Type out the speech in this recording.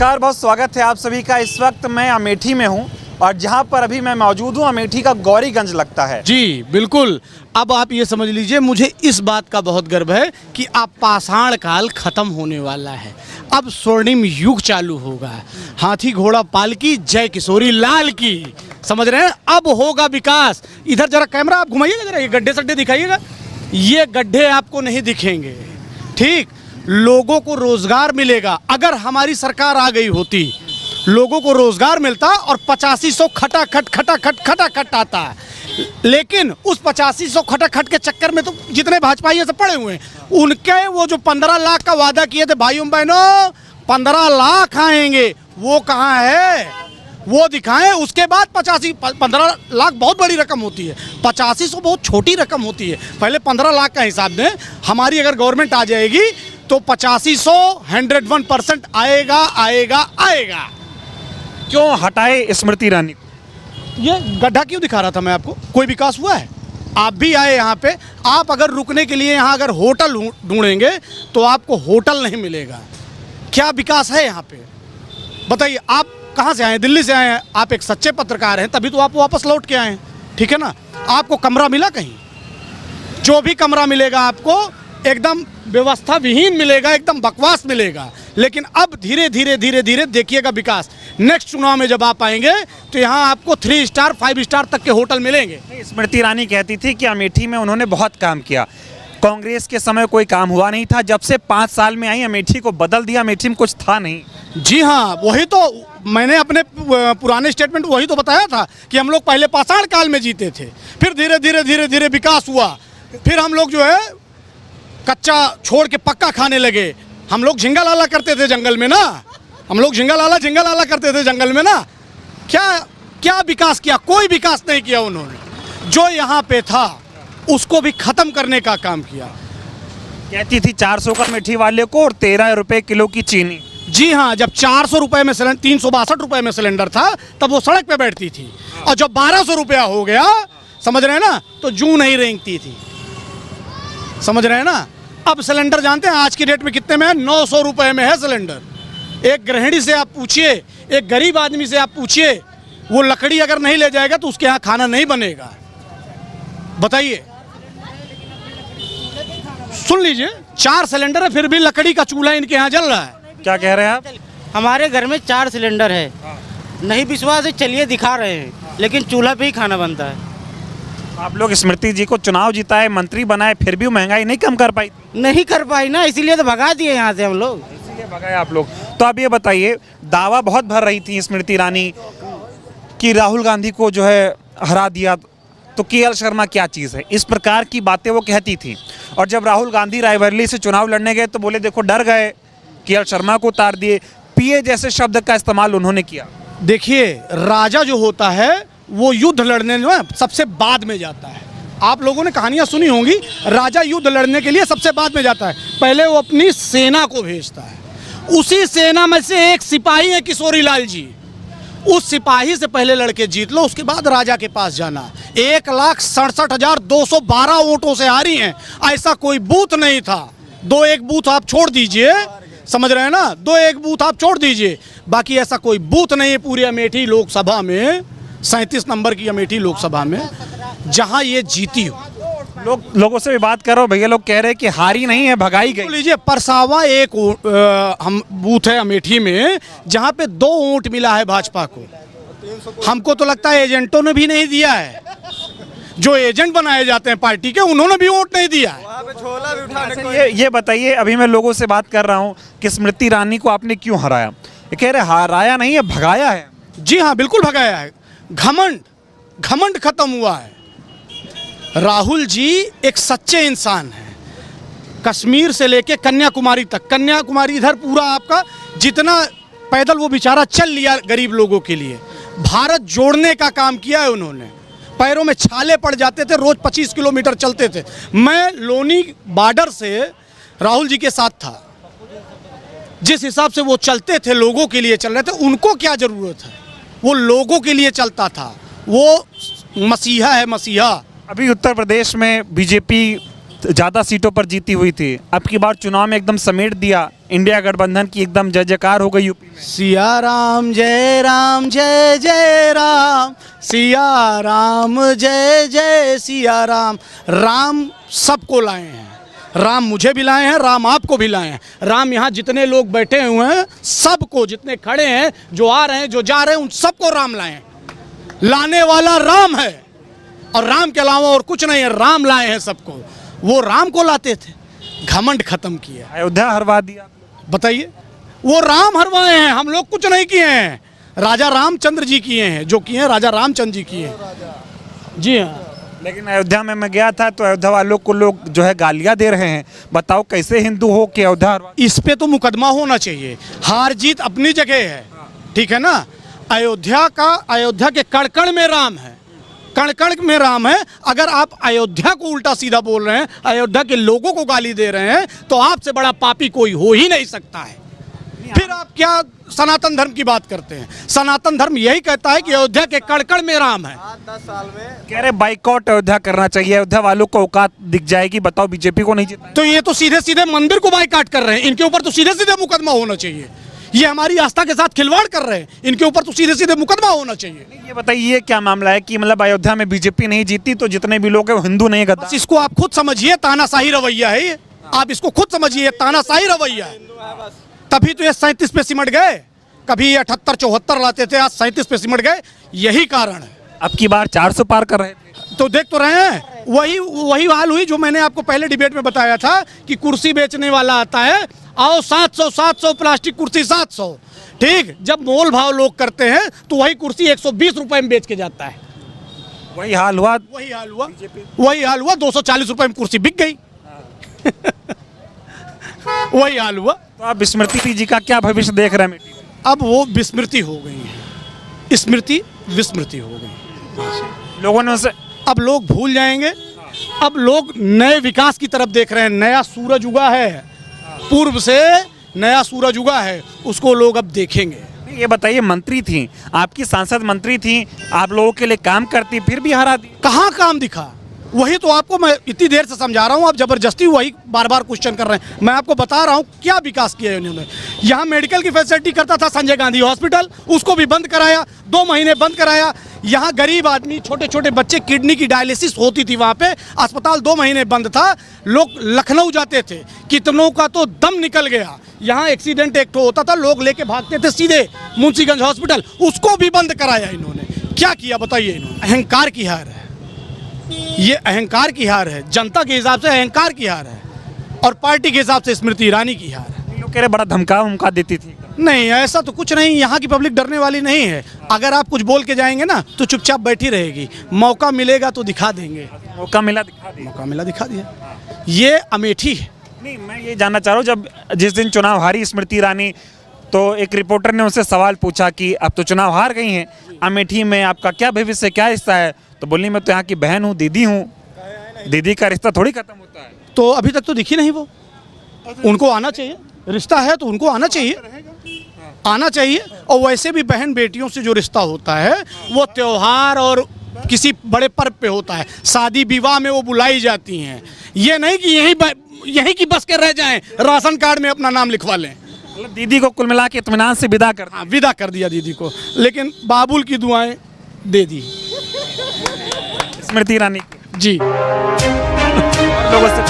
नमस्कार, बहुत स्वागत है आप सभी का। इस वक्त मैं अमेठी में हूं और जहां पर अभी मैं मौजूद हूं अमेठी का गौरीगंज लगता है। जी बिल्कुल। अब आप ये समझ लीजिए, मुझे इस बात का बहुत गर्व है कि अब पाषाण काल खत्म होने वाला है, अब स्वर्णिम युग चालू होगा। हाथी घोड़ा पालकी जय किशोरी लाल की, समझ रहे हैं। अब होगा विकास। इधर जरा कैमरा आप घुमाइएगा, जरा ये गड्ढे सड्ढे दिखाइएगा। ये गड्ढे आपको नहीं दिखेंगे, ठीक। लोगों को रोजगार मिलेगा। अगर हमारी सरकार आ गई होती, लोगों को रोजगार मिलता और 8500 खटाखट आता है। लेकिन उस 8500 खटाखट के चक्कर में तो जितने भाजपाई सब पड़े हुए हैं, उनके वो जो 15 लाख का वादा किए थे भाइयों बहनों, 15 लाख आएंगे, वो कहाँ है वो दिखाएं। उसके बाद 15 लाख बहुत बड़ी रकम होती है, 8500 बहुत छोटी रकम होती है। पहले 15 लाख का हिसाब दें। हमारी अगर गवर्नमेंट आ जाएगी तो 8500 101% आएगा आएगा आएगा। क्यों हटाए स्मृति ईरानी? ये गड्ढा क्यों दिखा रहा था मैं आपको? कोई विकास हुआ है? आप भी आए यहाँ पे। आप अगर रुकने के लिए यहाँ अगर होटल ढूंढेंगे तो आपको होटल नहीं मिलेगा। क्या विकास है यहाँ पे बताइए। आप कहाँ से आए? दिल्ली से आए हैं। आप एक सच्चे पत्रकार हैं, तभी तो आप वापस लौट के आए हैं, ठीक है ना। आपको कमरा मिला कहीं? जो भी कमरा मिलेगा आपको एकदम व्यवस्था विहीन मिलेगा, एकदम बकवास मिलेगा। लेकिन अब धीरे धीरे धीरे धीरे देखिएगा विकास। नेक्स्ट चुनाव में जब आप आएंगे तो यहाँ आपको 3 स्टार 5 स्टार तक के होटल मिलेंगे। स्मृति ईरानी कहती थी कि अमेठी में उन्होंने बहुत काम किया, कांग्रेस के समय कोई काम हुआ नहीं था। जब से 5 साल में आई अमेठी को बदल दिया, अमेठी में कुछ था नहीं। जी हाँ, वही तो मैंने अपने पुराने स्टेटमेंट वही तो बताया था कि हम लोग पहले पाषाण काल में जीते थे, फिर धीरे धीरे धीरे धीरे विकास हुआ, फिर हम लोग जो है कच्चा छोड़ के पक्का खाने लगे। हम लोग झिंगा लाला करते थे जंगल में ना, हम लोग झिंगा लाला करते थे जंगल में ना। क्या क्या विकास किया? कोई विकास नहीं किया उन्होंने। जो यहाँ पे था उसको भी खत्म करने का काम किया। कहती थी 400 का अमेठी वाले को और 13 रुपए किलो की चीनी। जी हाँ, जब 400 रुपये में सिलेंडर, 362 रुपये में सिलेंडर था, तब वो सड़क पे बैठती थी। और जब 1200 रुपया हो गया, समझ रहे हैं ना, तो जूं नहीं रेंगती थी, समझ रहे हैं ना। अब सिलेंडर जानते हैं आज की डेट में कितने में है? 900 रुपये में है सिलेंडर। एक गृहिणी से आप पूछिए, एक गरीब आदमी से आप पूछिए, वो लकड़ी अगर नहीं ले जाएगा तो उसके यहाँ खाना नहीं बनेगा। बताइए, सुन लीजिए, 4 सिलेंडर है फिर भी लकड़ी का चूल्हा इनके यहाँ जल रहा है। क्या कह रहे हैं आप? हमारे घर में 4 सिलेंडर है। नहीं विश्वास है, चलिए दिखा रहे हैं, लेकिन चूल्हा पे ही खाना बनता है। आप लोग स्मृति जी को चुनाव जिताए, मंत्री बनाए, फिर भी महंगाई नहीं कम कर पाई? नहीं कर पाई ना, इसीलिए तो भगा दिए यहाँ से हम लोग। इसीलिए भगाए आप लोग। तो अब ये बताइए, दावा बहुत भर रही थी स्मृति ईरानी कि राहुल गांधी को जो है हरा दिया, तो केएल शर्मा क्या चीज़ है, इस प्रकार की बातें वो कहती थी। और जब राहुल गांधी रायबरेली से चुनाव लड़ने गए तो बोले देखो डर गए, केएल शर्मा को उतार दिए। पीए जैसे शब्द का इस्तेमाल उन्होंने किया। देखिए, राजा जो होता है वो युद्ध लड़ने में सबसे बाद में जाता है। आप लोगों ने कहानियां सुनी होंगी, राजा युद्ध लड़ने के लिए सबसे बाद में जाता है। पहले वो अपनी सेना को भेजता है। उसी सेना में से एक सिपाही है किशोरी लाल जी। उस सिपाही से पहले लड़के जीत लो, उसके बाद राजा के पास जाना। 1,67,212 वोटों से हारी हैं। ऐसा कोई बूथ नहीं था। 2-1 बूथ आप छोड़ दीजिए, समझ रहे हैं ना, 2-1 बूथ आप छोड़ दीजिए, बाकी ऐसा कोई बूथ नहीं है पूरी अमेठी लोकसभा में, 37 नंबर की अमेठी लोकसभा में, जहां ये जीती हो। लोगों से भी बात कर रहा हूँ, भैया लोग कह रहे हैं कि हारी नहीं है, भगाई गई। लीजिए, परसावा एक हम बूथ है अमेठी में जहां पे 2 वोट मिला है भाजपा को। हमको तो लगता है एजेंटों ने भी नहीं दिया है। जो एजेंट बनाए जाते हैं पार्टी के, उन्होंने भी वोट नहीं दिया है। ये बताइए, अभी मैं लोगों से बात कर रहा हूँ कि स्मृति ईरानी को आपने क्यों हराया? ये कह रहे हराया नहीं है, भगाया है। जी हाँ, बिल्कुल भगाया है। घमंड खत्म हुआ है। राहुल जी एक सच्चे इंसान हैं। कश्मीर से लेके कन्याकुमारी तक, कन्याकुमारी इधर पूरा आपका जितना पैदल वो बेचारा चल लिया गरीब लोगों के लिए। भारत जोड़ने का काम किया है उन्होंने। पैरों में छाले पड़ जाते थे, रोज 25 किलोमीटर चलते थे। मैं लोनी बॉर्डर से राहुल जी के साथ था। जिस हिसाब से वो चलते थे, लोगों के लिए चल रहे थे। उनको क्या जरूरत है? वो लोगों के लिए चलता था। वो मसीहा है, मसीहा। अभी उत्तर प्रदेश में बीजेपी ज़्यादा सीटों पर जीती हुई थी, अब की बार चुनाव में एकदम समेट दिया, इंडिया गठबंधन की एकदम जय जयकार हो गई यूपी में। सिया राम जय जय राम, सिया राम जय जय सिया राम। राम सबको लाए हैं, राम मुझे भी लाए हैं, राम आपको भी लाए हैं। राम यहाँ जितने लोग बैठे हुए हैं सबको, जितने खड़े हैं, जो आ रहे हैं, जो जा रहे हैं, उन सबको राम लाए हैं। लाने वाला राम है और राम के अलावा और कुछ नहीं है। राम लाए हैं सबको, वो राम को लाते थे, घमंड खत्म किया। अयोध्या हरवा दिया। बताइए, वो राम हरवाए हैं, हम लोग कुछ नहीं किए हैं। राजा रामचंद्र जी किए हैं, जो किए हैं राजा रामचंद्र जी किए हैं। जी हाँ। लेकिन अयोध्या में मैं गया था तो अयोध्या वालों को लोग जो है गालियां दे रहे हैं। बताओ कैसे हिंदू हो कि अयोध्या हरवा। इस पे तो मुकदमा होना चाहिए। हार जीत अपनी जगह है, ठीक है ना। अयोध्या के कण-कण में राम है, कण-कण में राम है। अगर आप अयोध्या को उल्टा सीधा बोल रहे हैं, अयोध्या के लोगों को गाली दे रहे हैं, तो आपसे बड़ा पापी कोई हो ही नहीं सकता है। फिर आप क्या सनातन धर्म की बात करते हैं? सनातन धर्म यही कहता है कि अयोध्या के कण-कण में राम है। 10 साल में कह रहे बाइकआउट अयोध्या करना चाहिए, अयोध्या वालों को औकात दिख जाएगी। बताओ बीजेपी को नहीं जिताएंगे। तो ये तो सीधे सीधे मंदिर को बाइकाट कर रहे हैं, इनके ऊपर तो सीधे सीधे मुकदमा होना चाहिए। ये हमारी आस्था के साथ खिलवाड़ कर रहे हैं, इनके ऊपर तो सीधे सीधे मुकदमा होना चाहिए। ये बताइए क्या मामला है कि मतलब अयोध्या में बीजेपी नहीं जीती तो जितने भी लोग हैं वो हिंदू नहीं बस इसको आप खुद समझिए, तानाशाही रवैया है ये। आप इसको खुद समझिए, तानाशाही रवैया है। तभी तो ये 37 पे सिमट गए। कभी 78 74 लाते थे, आज 37 पे सिमट गए। यही कारण है। अब की बार 400 पार कर रहे थे। तो देख तो रहे हैं, वही हाल हुई जो मैंने आपको पहले डिबेट में बताया था कि कुर्सी बेचने वाला आता है, आओ 700 प्लास्टिक कुर्सी 700। ठीक, जब मोल भाव लोग करते हैं तो वही कुर्सी 120 रुपए में बेच के जाता है। वही हाल हुआ। वही हाल हुआ 240 रुपए में कुर्सी बिक गई। वही हाल हुआ। तो आप स्मृति जी का क्या भविष्य देख रहे हैं? अब वो विस्मृति हो गई है, स्मृति विस्मृति हो गई। लोगों ने उसे अब लोग भूल जाएंगे। अब लोग नए विकास की तरफ देख रहे हैं। नया सूरज उगा है, पूर्व से नया सूरज उगा है, उसको लोग अब देखेंगे। ये बताइए, मंत्री थी, आपकी सांसद मंत्री थी, आप लोगों के लिए काम करती, फिर भी हरा दी। कहाँ काम दिखा? वही तो आपको मैं इतनी देर से समझा रहा हूँ, आप जबरदस्ती वही बार बार क्वेश्चन कर रहे हैं। मैं आपको बता रहा हूँ क्या विकास किया है उन्होंने। यहाँ मेडिकल की फैसिलिटी करता था संजय गांधी हॉस्पिटल, उसको भी बंद कराया, 2 महीने बंद कराया। यहाँ गरीब आदमी, छोटे छोटे बच्चे, किडनी की डायलिसिस होती थी, वहाँ पे अस्पताल 2 महीने बंद था। लोग लखनऊ जाते थे, कितनों का तो दम निकल गया। यहाँ एक्सीडेंट एक होता था, लोग लेके भागते थे सीधे मुंशीगंज हॉस्पिटल, उसको भी बंद कराया इन्होंने। क्या किया बताइए इन्होंने? अहंकार की हार है ये, अहंकार की हार है। जनता के हिसाब से अहंकार की हार है और पार्टी के हिसाब से स्मृति ईरानी की हार है। लोग कह रहे बड़ा धमका देती थी। नहीं, ऐसा तो कुछ नहीं। यहाँ की पब्लिक डरने वाली नहीं है। अगर आप कुछ बोल के जाएंगे ना तो चुपचाप बैठी रहेगी। मौका मिलेगा तो दिखा देंगे। मौका मिला दिखा दिया। मौका मिला दिखा दिया। ये अमेठी है। नहीं, मैं ये जानना चाह रहा हूँ, जब जिस दिन चुनाव हारी स्मृति ईरानी तो एक रिपोर्टर ने उनसे सवाल पूछा कि अब तो चुनाव हार गई हैं, अमेठी में आपका क्या भविष्य, क्या हिस्सा है? तो बोली मैं तो यहाँ की बहन हूँ, दीदी हूँ। दीदी का रिश्ता थोड़ी खत्म होता है। तो अभी तक तो दिखी नहीं वो। उनको आना चाहिए, रिश्ता है तो उनको आना चाहिए, आना चाहिए। और वैसे भी बहन बेटियों से जो रिश्ता होता है वो त्योहार और किसी बड़े पर्व पे होता है। शादी विवाह में वो बुलाई जाती हैं। ये नहीं कि यहीं की बस के रह जाएं, राशन कार्ड में अपना नाम लिखवा लें। मतलब दीदी को कुल मिला के इत्मीनान से विदा कर। हाँ, विदा कर दिया दीदी को, लेकिन बाबुल की दुआएं दे दी स्मृति ईरानी जी। लोगों से